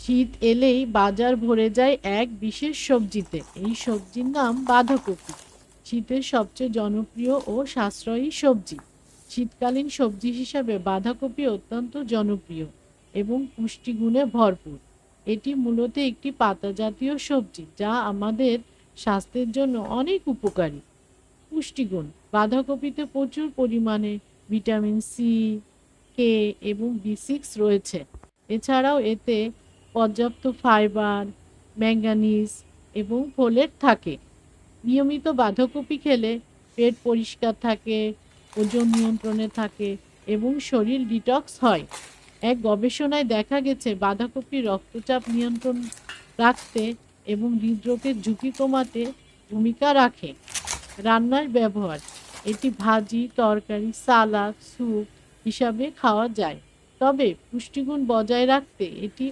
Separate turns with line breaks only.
শীত এলেই বাজার ভরে যায় এক বিশেষ সবজিতে। এই সবজির নাম বাঁধাকপি। শীতের সবচেয়ে জনপ্রিয় ও সাশ্রয়ী সবজি। শীতকালীন সবজি হিসাবে বাঁধাকপি অত্যন্ত জনপ্রিয় এবং পুষ্টিগুণে ভরপুর। এটি মূলত একটি পাতা জাতীয় সবজি যা আমাদের স্বাস্থ্যের জন্য অনেক উপকারী। পুষ্টিগুণ: বাঁধাকপিতে প্রচুর পরিমাণে ভিটামিন সি, কে এবং বি6 রয়েছে। এছাড়াও এতে পর্যাপ্ত ফাইবার, ম্যাঙ্গানিজ এবং ফোলেট থাকে। নিয়মিত বাঁধাকপি খেলে পেট পরিষ্কার থাকে, ওজন নিয়ন্ত্রণে থাকে এবং শরীর ডিটক্স হয়। এক গবেষণায় দেখা গেছে বাঁধাকপি রক্তচাপ নিয়ন্ত্রণ রাখতে এবং হৃদরোগের ঝুঁকি কমাতে ভূমিকা রাখে। রান্নার ব্যবহার: এটি ভাজি, তরকারি, সালাদ, স্যুপ হিসাবে খাওয়া যায়। তবে পুষ্টিগুণ বজায় রাখতে এটি